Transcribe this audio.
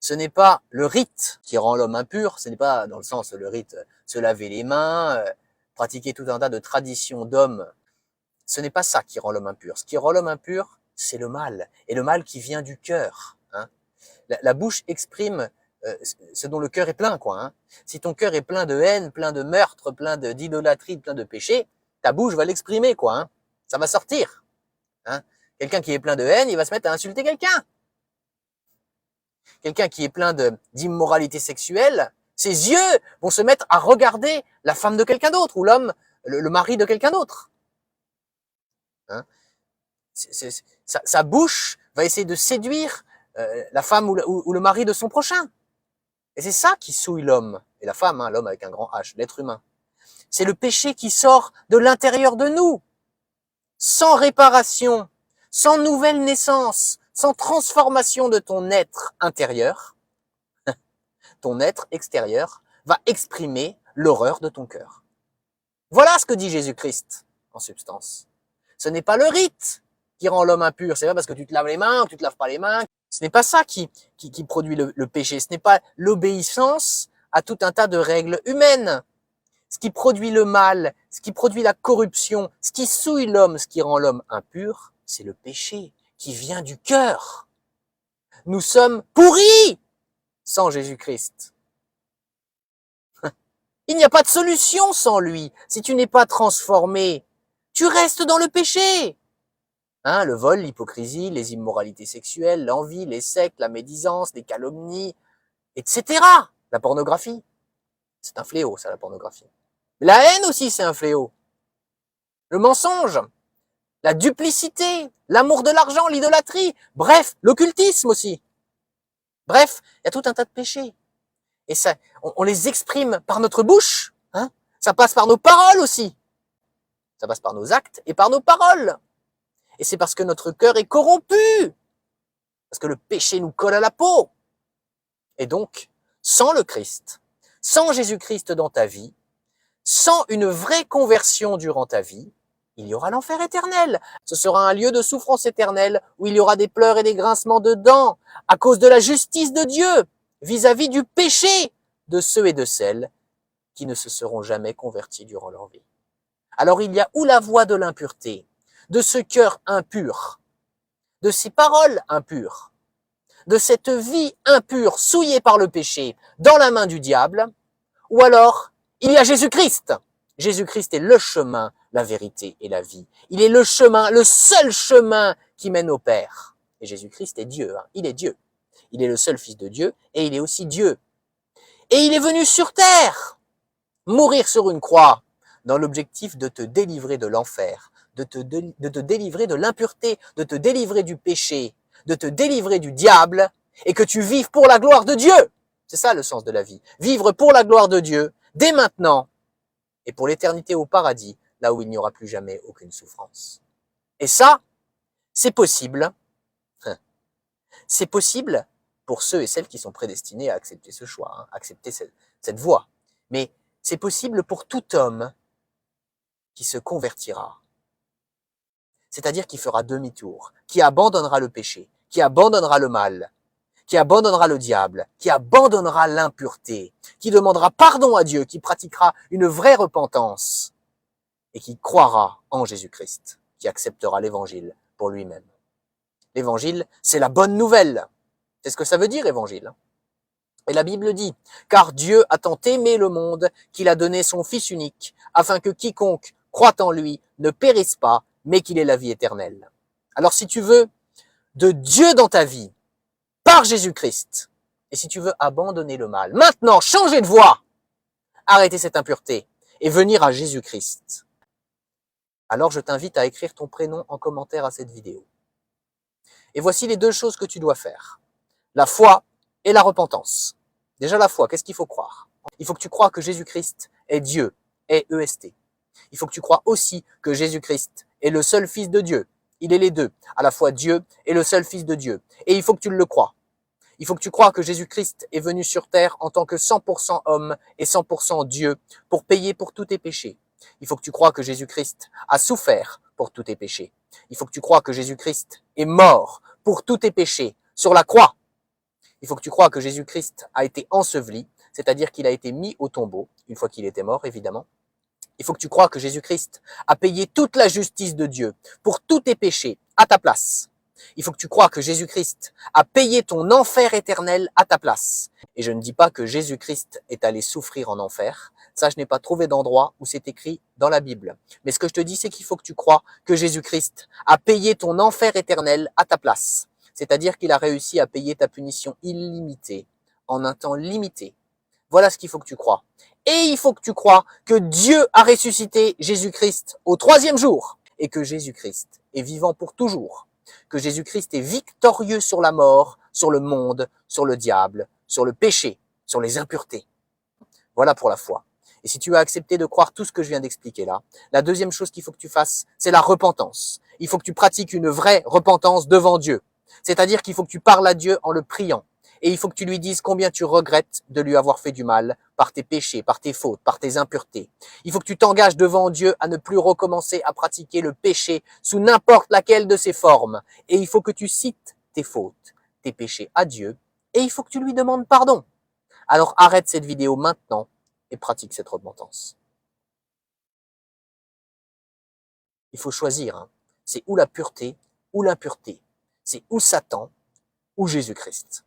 Ce n'est pas le rite qui rend l'homme impur, ce n'est pas dans le sens le rite se laver les mains, pratiquer tout un tas de traditions d'hommes. Ce n'est pas ça qui rend l'homme impur. Ce qui rend l'homme impur, c'est le mal, et le mal qui vient du cœur. Hein. La bouche exprime ce dont le cœur est plein, quoi. Hein. Si ton cœur est plein de haine, plein de meurtre, plein d'idolâtrie, plein de péché, ta bouche va l'exprimer, quoi. Hein. Ça va sortir. Hein. Quelqu'un qui est plein de haine, il va se mettre à insulter quelqu'un. Quelqu'un qui est plein d'immoralité sexuelle, ses yeux vont se mettre à regarder la femme de quelqu'un d'autre, ou l'homme, le mari de quelqu'un d'autre. Hein. Sa bouche va essayer de séduire la femme ou le mari de son prochain. Et c'est ça qui souille l'homme. Et la femme, hein, l'homme avec un grand H, l'être humain. C'est le péché qui sort de l'intérieur de nous. Sans réparation, sans nouvelle naissance, sans transformation de ton être intérieur, ton être extérieur va exprimer l'horreur de ton cœur. Voilà ce que dit Jésus-Christ, en substance. Ce n'est pas le rite qui rend l'homme impur. C'est pas parce que tu te laves les mains ou tu te laves pas les mains. Ce n'est pas ça qui produit le péché. Ce n'est pas l'obéissance à tout un tas de règles humaines. Ce qui produit le mal, ce qui produit la corruption, ce qui souille l'homme, ce qui rend l'homme impur, c'est le péché qui vient du cœur. Nous sommes pourris sans Jésus-Christ. Il n'y a pas de solution sans lui. Si tu n'es pas transformé, tu restes dans le péché. Hein, le vol, l'hypocrisie, les immoralités sexuelles, l'envie, les sectes, la médisance, les calomnies, etc. La pornographie. C'est un fléau, ça, la pornographie. La haine aussi, c'est un fléau. Le mensonge, la duplicité, l'amour de l'argent, l'idolâtrie, bref, l'occultisme aussi. Bref, il y a tout un tas de péchés. Et ça, on les exprime par notre bouche. Hein. Ça passe par nos paroles aussi. Ça passe par nos actes et par nos paroles. Et c'est parce que notre cœur est corrompu. Parce que le péché nous colle à la peau. Et donc, sans le Christ, sans Jésus-Christ dans ta vie, sans une vraie conversion durant ta vie, il y aura l'enfer éternel. Ce sera un lieu de souffrance éternelle où il y aura des pleurs et des grincements de dents à cause de la justice de Dieu vis-à-vis du péché de ceux et de celles qui ne se seront jamais convertis durant leur vie. Alors il y a ou la voie de l'impureté, de ce cœur impur, de ces paroles impures, de cette vie impure souillée par le péché dans la main du diable, ou alors il y a Jésus-Christ. Jésus-Christ est le chemin, la vérité et la vie. Il est le chemin, le seul chemin qui mène au Père. Et Jésus-Christ est Dieu, hein. Il est Dieu. Il est le seul Fils de Dieu et il est aussi Dieu. Et il est venu sur terre, mourir sur une croix, dans l'objectif de te délivrer de l'enfer, de te délivrer de l'impureté, de te délivrer du péché, de te délivrer du diable, et que tu vives pour la gloire de Dieu. C'est ça le sens de la vie. Vivre pour la gloire de Dieu, dès maintenant, et pour l'éternité au paradis, là où il n'y aura plus jamais aucune souffrance. Et ça, c'est possible. C'est possible pour ceux et celles qui sont prédestinés à accepter ce choix, hein, accepter cette voie. Mais c'est possible pour tout homme qui se convertira. C'est-à-dire qui fera demi-tour, qui abandonnera le péché, qui abandonnera le mal, qui abandonnera le diable, qui abandonnera l'impureté, qui demandera pardon à Dieu, qui pratiquera une vraie repentance et qui croira en Jésus-Christ, qui acceptera l'évangile pour lui-même. L'évangile, c'est la bonne nouvelle. C'est ce que ça veut dire, évangile. Et la Bible dit, car Dieu a tant aimé le monde qu'il a donné son Fils unique, afin que quiconque croit en lui ne périsse pas, mais qu'il ait la vie éternelle. Alors si tu veux de Dieu dans ta vie, par Jésus-Christ, et si tu veux abandonner le mal, maintenant changer de voie, arrêter cette impureté et venir à Jésus-Christ, alors je t'invite à écrire ton prénom en commentaire à cette vidéo. Et voici les deux choses que tu dois faire. La foi et la repentance. Déjà la foi, qu'est-ce qu'il faut croire? Il faut que tu crois que Jésus-Christ est Dieu, est EST. Il faut que tu crois aussi que Jésus-Christ est le seul Fils de Dieu. Il est les deux, à la fois Dieu et le seul Fils de Dieu. Et il faut que tu le crois. Il faut que tu crois que Jésus-Christ est venu sur terre en tant que 100% homme et 100% Dieu pour payer pour tous tes péchés. Il faut que tu crois que Jésus-Christ a souffert pour tous tes péchés. Il faut que tu crois que Jésus-Christ est mort pour tous tes péchés sur la croix. Il faut que tu crois que Jésus-Christ a été enseveli, c'est-à-dire qu'il a été mis au tombeau, une fois qu'il était mort, évidemment. Il faut que tu crois que Jésus-Christ a payé toute la justice de Dieu pour tous tes péchés à ta place. Il faut que tu crois que Jésus-Christ a payé ton enfer éternel à ta place. Et je ne dis pas que Jésus-Christ est allé souffrir en enfer. Ça, je n'ai pas trouvé d'endroit où c'est écrit dans la Bible. Mais ce que je te dis, c'est qu'il faut que tu crois que Jésus-Christ a payé ton enfer éternel à ta place. C'est-à-dire qu'il a réussi à payer ta punition illimitée, en un temps limité. Voilà ce qu'il faut que tu crois. Et il faut que tu crois que Dieu a ressuscité Jésus-Christ au 3e jour et que Jésus-Christ est vivant pour toujours, que Jésus-Christ est victorieux sur la mort, sur le monde, sur le diable, sur le péché, sur les impuretés. Voilà pour la foi. Et si tu as accepté de croire tout ce que je viens d'expliquer là, la deuxième chose qu'il faut que tu fasses, c'est la repentance. Il faut que tu pratiques une vraie repentance devant Dieu. C'est-à-dire qu'il faut que tu parles à Dieu en le priant. Et il faut que tu lui dises combien tu regrettes de lui avoir fait du mal par tes péchés, par tes fautes, par tes impuretés. Il faut que tu t'engages devant Dieu à ne plus recommencer à pratiquer le péché sous n'importe laquelle de ses formes. Et il faut que tu cites tes fautes, tes péchés à Dieu. Et il faut que tu lui demandes pardon. Alors arrête cette vidéo maintenant et pratique cette repentance. Il faut choisir. Hein. C'est ou la pureté ou l'impureté. C'est ou Satan ou Jésus-Christ.